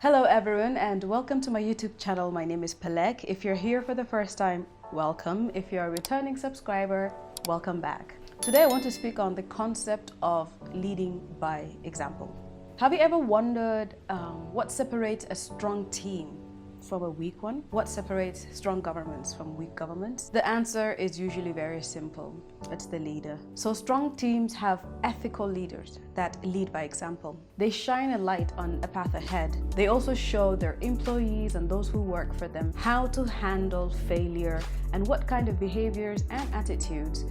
Hello everyone and welcome to my YouTube channel. My name is Pelek. If you're here for the first time, welcome. If you're a returning subscriber, welcome back. Today I want to speak on the concept of leading by example. Have you ever wondered what separates a strong team from a weak one? What separates strong governments from weak governments? The answer is usually very simple. It's the leader. So strong teams have ethical leaders that lead by example. They shine a light on a path ahead. They also show their employees and those who work for them how to handle failure and what kind of behaviors and attitudes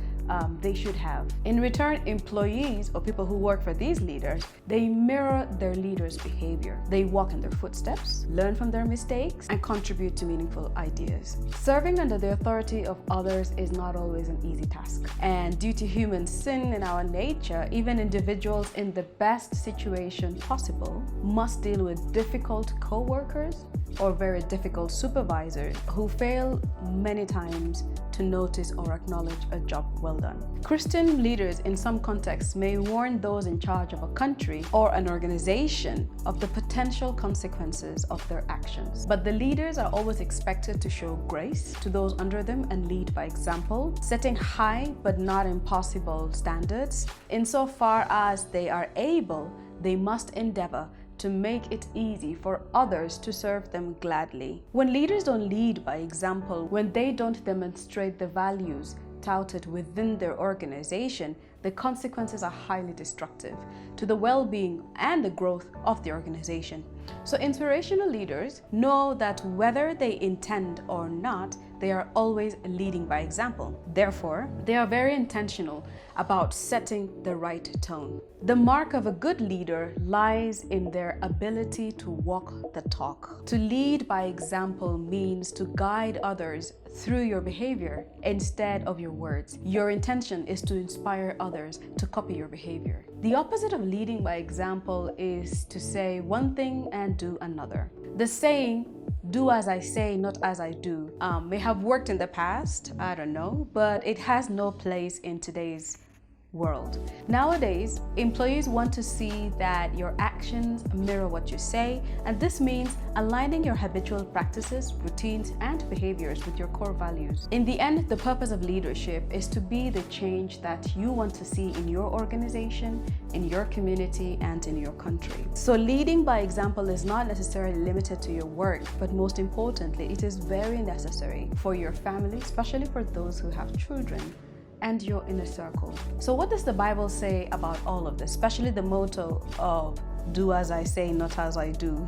they should have. In return, employees or people who work for these leaders, they mirror their leaders' behavior. They walk in their footsteps, learn from their mistakes, and contribute to meaningful ideas. Serving under the authority of others is not always an easy task. And due to human sin in our nature, even individuals in the best situation possible must deal with difficult co-workers or very difficult supervisors who fail many times to notice or acknowledge a job well done. Christian leaders in some contexts may warn those in charge of a country or an organization of the potential consequences of their actions. But the leaders are always expected to show grace to those under them and lead by example, setting high but not impossible standards. Insofar as they are able, they must endeavor to make it easy for others to serve them gladly. When leaders don't lead by example, when they don't demonstrate the values touted within their organization, the consequences are highly destructive to the well-being and the growth of the organization. So inspirational leaders know that whether they intend or not, they are always leading by example. Therefore, they are very intentional about setting the right tone. The mark of a good leader lies in their ability to walk the talk. To lead by example means to guide others through your behavior instead of your words. Your intention is to inspire others to copy your behavior. The opposite of leading by example is to say one thing and do another. The saying, "Do as I say, not as I do," may have worked in the past, I don't know, but it has no place in today's world. Nowadays, employees want to see that your actions mirror what you say, and this means aligning your habitual practices, routines, and behaviors with your core values. In the end, the purpose of leadership is to be the change that you want to see in your organization, in your community, and in your country. So leading by example is not necessarily limited to your work, but most importantly, it is very necessary for your family, especially for those who have children, and your inner circle. So what does the Bible say about all of this, especially the motto of "Do as I say, not as I do"?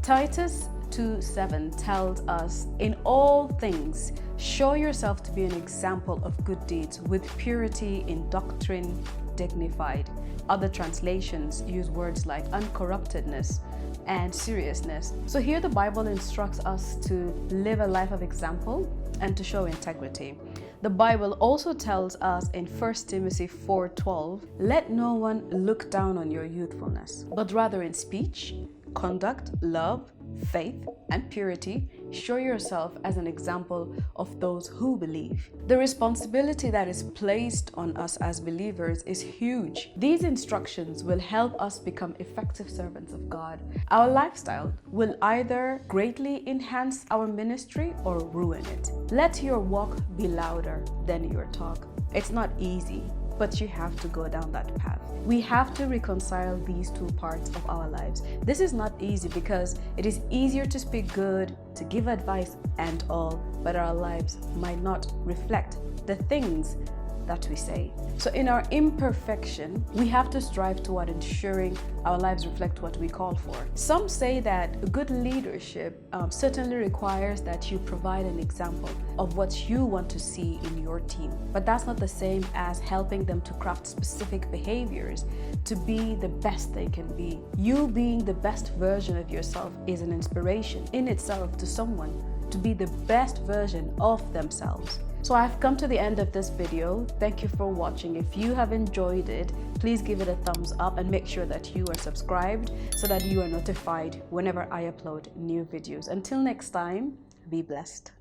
Titus 2:7 tells us, "In all things, show yourself to be an example of good deeds, with purity in doctrine, dignified." Other translations use words like uncorruptedness and seriousness. So here the Bible instructs us to live a life of example and to show integrity. The Bible also tells us in 1 Timothy 4:12, "Let no one look down on your youthfulness, but rather in speech, conduct, love, faith, and purity, show yourself as an example of those who believe." The responsibility that is placed on us as believers is huge. These instructions will help us become effective servants of God. Our lifestyle will either greatly enhance our ministry or ruin it. Let your walk be louder than your talk. It's not easy, but you have to go down that path. We have to reconcile these two parts of our lives. This is not easy because it is easier to speak good, to give advice and all, but our lives might not reflect the things that we say. So in our imperfection, we have to strive toward ensuring our lives reflect what we call for. Some say that good leadership certainly requires that you provide an example of what you want to see in your team. But that's not the same as helping them to craft specific behaviors to be the best they can be. You being the best version of yourself is an inspiration in itself to someone to be the best version of themselves. So I've come to the end of this video. Thank you for watching. If you have enjoyed it, please give it a thumbs up and make sure that you are subscribed so that you are notified whenever I upload new videos. Until next time, be blessed.